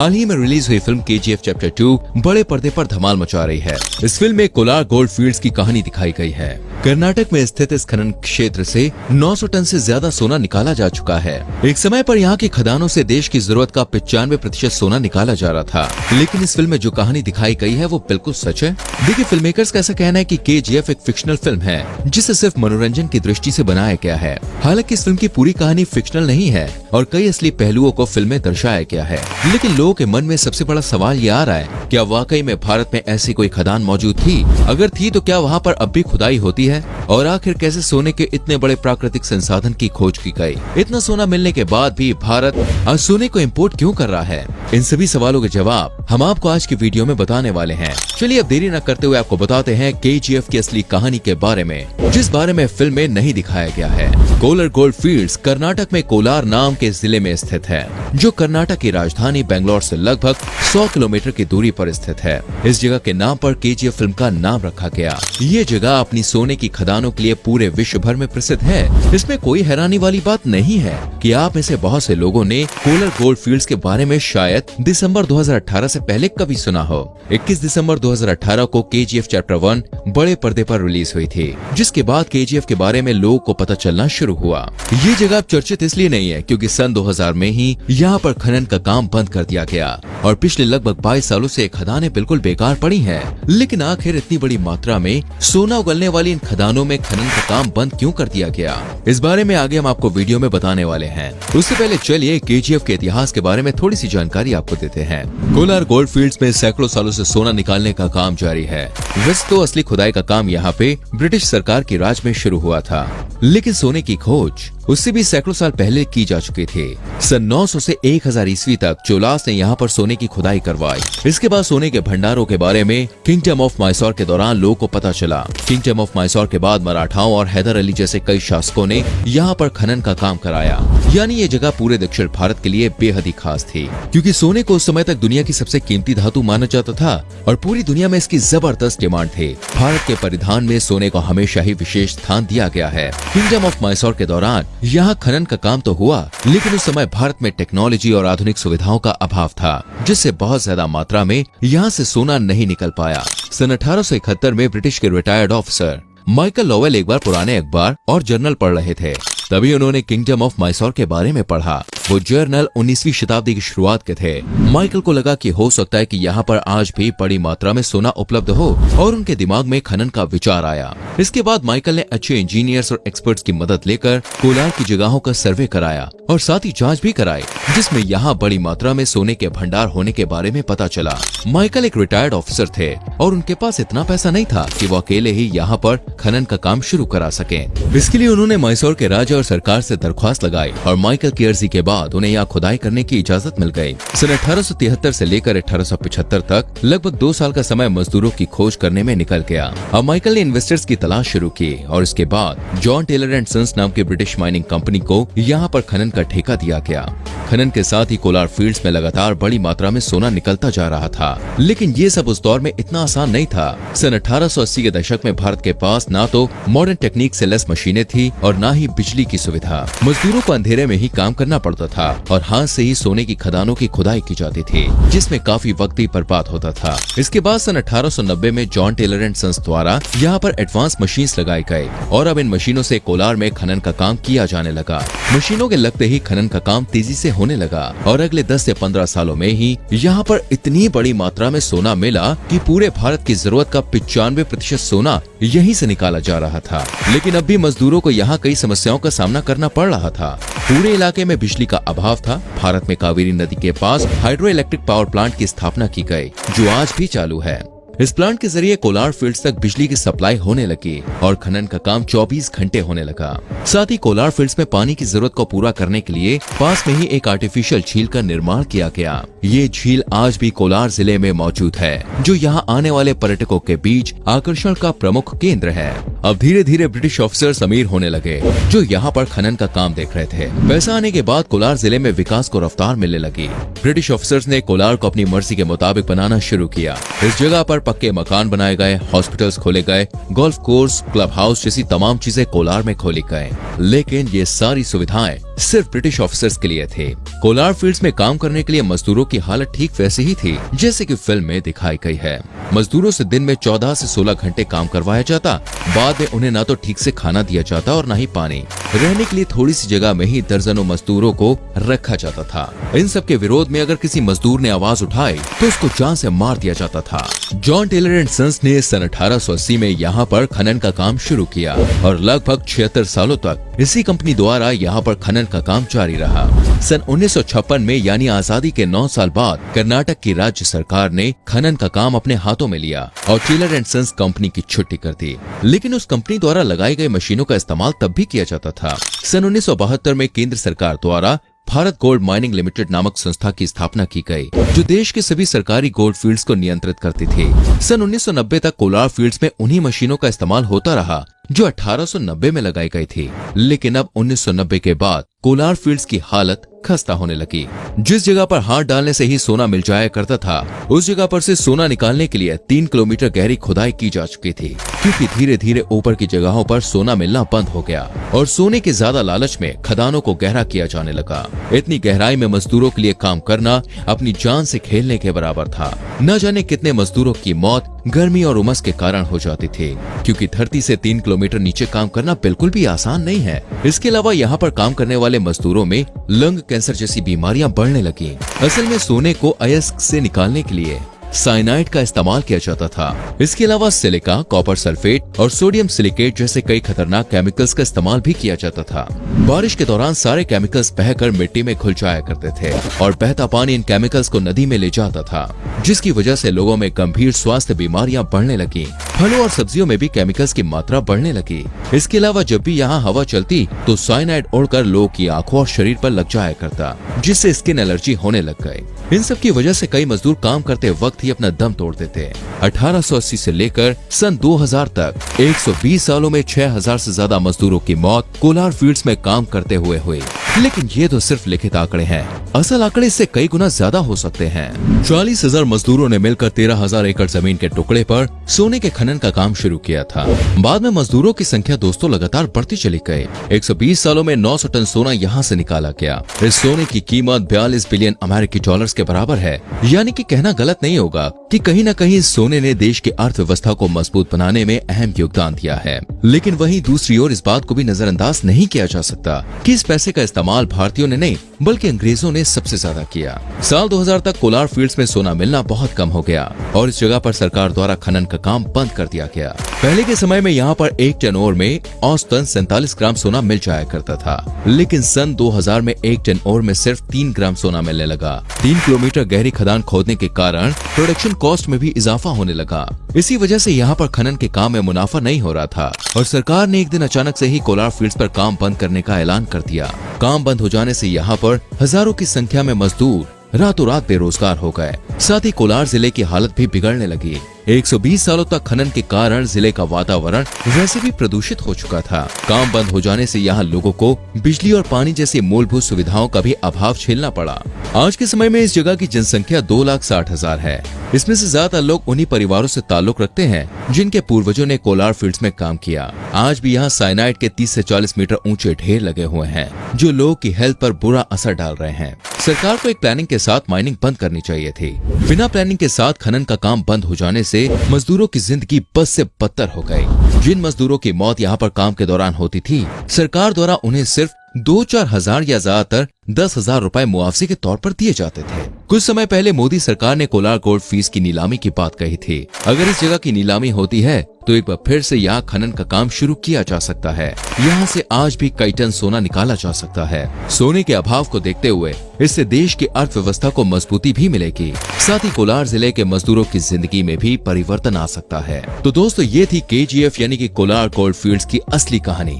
हाल ही में रिलीज हुई film KGF chapter 2 बड़े पर्दे पर धमाल मचा रही है। इस फिल्म में कोलार गोल्ड फील्ड्स की कहानी दिखाई गई है। कर्नाटक में स्थित इस खनन क्षेत्र से 900 टन से ज्यादा सोना निकाला जा चुका है। एक समय पर यहाँ की खदानों से देश की जरूरत का 95% सोना निकाला जा रहा था, लेकिन इस फिल्म में जो कहानी दिखाई गई है वो बिल्कुल सच है। देखिए, फिल्म मेकर्स का ऐसा कहना है कि KGF एक फिक्शनल फिल्म है जिसे सिर्फ मनोरंजन की दृष्टि से बनाया गया है। हालांकि इस फिल्म की पूरी कहानी फिक्शनल नहीं है और कई असली पहलुओं को फिल्म में दर्शाया गया है। लेकिन लोगों के मन में सबसे बड़ा सवाल ये आ रहा है, क्या वाकई में भारत में ऐसी कोई खदान मौजूद थी? अगर थी तो क्या वहाँ पर अब भी खुदाई होती है? और आखिर कैसे सोने के इतने बड़े प्राकृतिक संसाधन की खोज की गई? इतना सोना मिलने के बाद भी भारत आज सोने को इम्पोर्ट क्यों कर रहा है? इन सभी सवालों के जवाब हम आपको आज की वीडियो में बताने वाले हैं। चलिए अब देरी न करते हुए आपको बताते हैं KGF की असली कहानी के बारे में, जिस बारे में फिल्म में नहीं दिखाया गया है। कोलार गोल्ड फील्ड्स कर्नाटक में कोलार नाम के जिले में स्थित है, जो कर्नाटक की राजधानी बेंगलोर से लगभग 100 किलोमीटर की दूरी पर स्थित है। इस जगह के नाम पर KGF फिल्म का नाम रखा गया। ये जगह अपनी सोने की खदानों के लिए पूरे विश्व भर में प्रसिद्ध है। इसमें कोई हैरानी वाली बात नहीं है कि आप में से बहुत से लोगों ने कोलार गोल्ड फील्ड्स के बारे में शायद दिसंबर 2018 से पहले कभी सुना हो। 21 दिसंबर 2018 को KGF चैप्टर 1 बड़े पर्दे पर रिलीज हुई थी, जिसके बाद KGF के बारे में लोगों को पता चलना शुरू हुआ। ये जगह अब चर्चित इसलिए नहीं है क्योंकि सन 2000 में ही यहाँ पर खनन का काम बंद कर दिया गया और पिछले लगभग 22 सालों से खदानें बिल्कुल बेकार पड़ी हैं। लेकिन आखिर इतनी बड़ी मात्रा में सोना उगलने वाली इन खदानों में खनन का काम बंद क्यों कर दिया गया? इस बारे में आगे हम आपको वीडियो में बताने वाले हैं। उससे पहले चलिए KGF के इतिहास के बारे में थोड़ी सी जानकारी आपको देते हैं। कोलार गोल्ड फील्ड्स में सैकड़ों सालों से सोना निकालने का काम जारी है। वैसे तो असली खुदाई का काम यहाँ पे ब्रिटिश सरकार की राज में शुरू हुआ था, लेकिन सोने की खोज उससे भी सैकड़ों साल पहले की जा चुकी थी। सन 900 से 1000 ईस्वी तक चोलास ने यहाँ पर सोने की खुदाई करवाई। इसके बाद सोने के भंडारों के बारे में किंगडम ऑफ मैसूर के दौरान लोगों को पता चला। किंगडम ऑफ मैसूर के बाद मराठाओं और हैदर अली जैसे कई शासकों ने यहाँ पर खनन का काम कराया। यानी ये जगह पूरे दक्षिण भारत के लिए बेहद ही खास थी, क्योंकि सोने को उस समय तक दुनिया की सबसे कीमती धातु माना जाता था और पूरी दुनिया में इसकी जबरदस्त डिमांड थी। भारत के परिधान में सोने को हमेशा ही विशेष स्थान दिया गया है। किंगडम ऑफ मैसूर के दौरान यहाँ खनन का काम तो हुआ, लेकिन उस समय भारत में टेक्नोलॉजी और आधुनिक सुविधाओं का अभाव था, जिससे बहुत ज्यादा मात्रा में यहाँ से सोना नहीं निकल पाया। सन 1871 में ब्रिटिश के रिटायर्ड ऑफिसर माइकल लोवेल एक बार पुराने अखबार और जर्नल पढ़ रहे थे। तभी उन्होंने किंगडम ऑफ मैसूर के बारे में पढ़ा। वो जर्नल 19वीं शताब्दी की शुरुआत के थे। माइकल को लगा कि हो सकता है कि यहाँ पर आज भी बड़ी मात्रा में सोना उपलब्ध हो, और उनके दिमाग में खनन का विचार आया। इसके बाद माइकल ने अच्छे इंजीनियर्स और एक्सपर्ट्स की मदद लेकर कोलार की जगहों का सर्वे कराया और साथ ही जांच भी कराई, जिसमें यहाँ बड़ी मात्रा में सोने के भंडार होने के बारे में पता चला। माइकल एक रिटायर्ड ऑफिसर थे और उनके पास इतना पैसा नहीं था कि वो अकेले ही यहाँ पर खनन का काम शुरू करा सके। इसके लिए उन्होंने मैसूर के राजा और सरकार से दरख्वास्त लगाई और माइकल की अर्जी के बाद उन्हें यहाँ खुदाई करने की इजाजत मिल गई। सन 1873 से लेकर 1875 तक लगभग 2 साल का समय मजदूरों की खोज करने में निकल गया। अब माइकल ने इन्वेस्टर्स की तलाश शुरू की और इसके बाद जॉन टेलर एंड सन्स नाम की ब्रिटिश माइनिंग कंपनी को यहाँ पर खनन का ठेका दिया गया। खनन के साथ ही कोलार फील्ड्स में लगातार बड़ी मात्रा में सोना निकलता जा रहा था, लेकिन ये सब उस दौर में इतना आसान नहीं था। सन 1880 के दशक में भारत के पास ना तो मॉडर्न टेक्निक से लैस मशीनें थी और ना ही बिजली की सुविधा। मजदूरों को अंधेरे में ही काम करना पड़ता था और हाथ से ही सोने की खदानों की खुदाई की जाती थी, जिसमें काफी वक्त भी बर्बाद होता था। इसके बाद सन 1890 में जॉन टेलर एंड सन्स द्वारा यहाँ पर एडवांस मशीन्स लगाई गई और अब इन मशीनों से कोलार में खनन का काम किया जाने लगा। मशीनों के लगते ही खनन का काम तेजी से होने लगा और अगले 10 से 15 सालों में ही यहाँ पर इतनी बड़ी मात्रा में सोना मिला कि पूरे भारत की जरूरत का 95% सोना यहीं से निकाला जा रहा था। लेकिन अब भी मजदूरों को यहाँ कई समस्याओं का सामना करना पड़ रहा था। पूरे इलाके में बिजली का अभाव था। भारत में कावेरी नदी के पास हाइड्रो इलेक्ट्रिक पावर प्लांट की स्थापना की गई, जो आज भी चालू है। इस प्लांट के जरिए कोलार फील्ड्स तक बिजली की सप्लाई होने लगी और खनन का काम 24 घंटे होने लगा। साथ ही कोलार फील्ड्स में पानी की जरूरत को पूरा करने के लिए पास में ही एक आर्टिफिशियल झील का निर्माण किया गया। ये झील आज भी कोलार जिले में मौजूद है, जो यहाँ आने वाले पर्यटकों के बीच आकर्षण का प्रमुख केंद्र है। अब धीरे धीरे ब्रिटिश ऑफिसर्स अमीर होने लगे जो यहाँ पर खनन का काम देख रहे थे। पैसा आने के बाद कोलार जिले में विकास को रफ्तार मिलने लगी। ब्रिटिश ऑफिसर्स ने कोलार को अपनी मर्जी के मुताबिक बनाना शुरू किया। इस जगह पर पक्के मकान बनाए गए, हॉस्पिटल्स खोले गए, गोल्फ कोर्स, क्लब हाउस जैसी तमाम चीजें कोलार में खोली गए। लेकिन ये सारी सुविधाएं सिर्फ ब्रिटिश ऑफिसर्स के लिए थे। कोलार फील्ड्स में काम करने के लिए मजदूरों की हालत ठीक वैसी ही थी जैसे कि फिल्म में दिखाई गई है। मजदूरों से दिन में 14 से 16 घंटे काम करवाया जाता। बाद में उन्हें ना तो ठीक से खाना दिया जाता और ना ही पानी। रहने के लिए थोड़ी सी जगह में ही दर्जनों मजदूरों को रखा जाता था। इन सब के विरोध में अगर किसी मजदूर ने आवाज उठाई तो उसको जान से मार दिया जाता था। जॉन टेलर एंड सन्स ने सन 1880 में यहाँ पर खनन का काम शुरू किया और लगभग 76 सालों तक इसी कंपनी द्वारा यहाँ पर खनन का काम जारी रहा। सन 1956 में यानी आजादी के 9 साल बाद कर्नाटक की राज्य सरकार ने खनन का काम अपने हाथों में लिया और टेलर एंड सन्स कंपनी की छुट्टी कर दी। लेकिन उस कंपनी द्वारा लगाई गई मशीनों का इस्तेमाल तब भी किया जाता था। सन 1972 में केंद्र सरकार द्वारा भारत गोल्ड माइनिंग लिमिटेड नामक संस्था की स्थापना की गई जो देश के सभी सरकारी गोल्ड फील्ड्स को नियंत्रित करती थी। सन 1990 तक कोलार फील्ड्स में उन्हीं मशीनों का इस्तेमाल होता रहा जो 1890 में लगाई गई थी। लेकिन अब 1990 के बाद कोलार फील्ड्स की हालत खस्ता होने लगी। जिस जगह पर हाथ डालने से ही सोना मिल जाया करता था उस जगह पर से सोना निकालने के लिए 3 किलोमीटर गहरी खुदाई की जा चुकी थी, क्योंकि धीरे धीरे ऊपर की जगहों पर सोना मिलना बंद हो गया और सोने के ज्यादा लालच में खदानों को गहरा किया जाने लगा। इतनी गहराई में मजदूरों के लिए काम करना अपनी जान से खेलने के बराबर था। न जाने कितने मजदूरों की मौत गर्मी और उमस के कारण हो जाती थी, क्योंकि धरती से 3 किलोमीटर नीचे काम करना बिल्कुल भी आसान नहीं है। इसके अलावा यहाँ पर काम करने वाले मजदूरों में लंग कैंसर जैसी बीमारियां बढ़ने लगी। असल में सोने को अयस्क से निकालने के लिए साइनाइड का इस्तेमाल किया जाता था। इसके अलावा सिलिका, कॉपर सल्फेट और सोडियम सिलिकेट जैसे कई खतरनाक केमिकल्स का इस्तेमाल भी किया जाता था। बारिश के दौरान सारे केमिकल्स बहकर मिट्टी में घुल जाया करते थे और बहता पानी इन केमिकल्स को नदी में ले जाता था, जिसकी वजह से लोगों में गंभीर स्वास्थ्य बीमारियां बढ़ने लगी। फलों और सब्जियों में भी केमिकल्स की मात्रा बढ़ने लगी। इसके अलावा जब भी यहाँ हवा चलती तो साइनाइड उड़कर लोगों की आंखों और शरीर पर लग जाया करता, जिससे स्किन एलर्जी होने लग गई। इन सब की वजह से कई मजदूर काम करते वक्त ही अपना दम तोड़ते थे। 1880 से लेकर सन 2000 तक 120 सालों में 6000 से ज्यादा मजदूरों की मौत कोलार फील्ड्स में काम करते हुए हुई। लेकिन ये तो सिर्फ लिखित आंकड़े हैं, असल आंकड़े इससे कई गुना ज्यादा हो सकते हैं। 40,000 मजदूरों ने मिलकर 13,000 एकड़ जमीन के टुकड़े पर सोने के खनन का काम शुरू किया था। बाद में मजदूरों की संख्या दोस्तों लगातार बढ़ती चली गई। 120 सालों में 900 टन सोना यहाँ से निकाला गया। इस सोने की कीमत 42 बिलियन अमेरिकी डॉलर्स के बराबर है। यानी कि कहना गलत नहीं होगा कि कहीं न कहीं सोने ने देश की अर्थव्यवस्था को मजबूत बनाने में अहम योगदान दिया है। लेकिन वहीं दूसरी ओर इस बात को भी नजरअंदाज नहीं किया जा सकता कि इस पैसे का इस्तेमाल भारतीयों ने नहीं बल्कि अंग्रेजों ने सबसे ज्यादा किया। साल 2000 तक कोलार फील्ड्स में सोना मिलना बहुत कम हो गया और इस जगह पर सरकार द्वारा खनन का काम बंद कर दिया गया। पहले के समय में यहाँ पर 1 टन ओर में औसतन 47 ग्राम सोना मिल जाया करता था, लेकिन सन 2000 में 1 टन ओर में सिर्फ 3 ग्राम सोना मिलने लगा। 3 किलोमीटर गहरी खदान खोदने के कारण प्रोडक्शन कॉस्ट में भी इजाफा होने लगा। इसी वजह से यहाँ पर खनन के काम में मुनाफा नहीं हो रहा था और सरकार ने एक दिन अचानक से ही कोलार फील्ड्स पर काम बंद करने का ऐलान कर दिया। काम बंद हो जाने से यहाँ पर हजारों की संख्या में मजदूर रातों रात बेरोजगार हो गए। साथ ही कोलार जिले की हालत भी बिगड़ने लगी। 120 सालों तक खनन के कारण जिले का वातावरण वैसे भी प्रदूषित हो चुका था। काम बंद हो जाने से यहाँ लोगों को बिजली और पानी जैसी मूलभूत सुविधाओं का भी अभाव झेलना पड़ा। आज के समय में इस जगह की जनसंख्या 2,60,000 है। इसमें से ज्यादा लोग उन्हीं परिवारों से ताल्लुक रखते हैं जिनके पूर्वजों ने कोलार फील्ड्स में काम किया। आज भी यहाँ साइनाइड के 30 से 40 मीटर ऊंचे ढेर लगे हुए हैं जो लोगों की हेल्थ पर बुरा असर डाल रहे हैं। सरकार को एक प्लानिंग के साथ माइनिंग बंद करनी चाहिए थी। बिना प्लानिंग के साथ खनन का काम बंद हो जाने से मजदूरों की जिंदगी बस से बदतर हो गई। जिन मजदूरों की मौत यहाँ पर काम के दौरान होती थी, सरकार द्वारा उन्हें सिर्फ 2-4 हजार या ज्यादातर 10,000 रुपए मुआवजे के तौर पर दिए जाते थे। कुछ समय पहले मोदी सरकार ने कोलार गोल्ड फील्ड्स की नीलामी की बात कही थी। अगर इस जगह की नीलामी होती है तो एक बार फिर से यहाँ खनन का काम शुरू किया जा सकता है। यहाँ से आज भी कई टन सोना निकाला जा सकता है। सोने के अभाव को देखते हुए इससे देश की अर्थव्यवस्था को मजबूती भी मिलेगी। साथ ही कोलार जिले के मजदूरों की जिंदगी में भी परिवर्तन आ सकता है। तो दोस्तों, ये थी KGF यानी कि कोलार गोल्ड फील्ड्स की असली कहानी।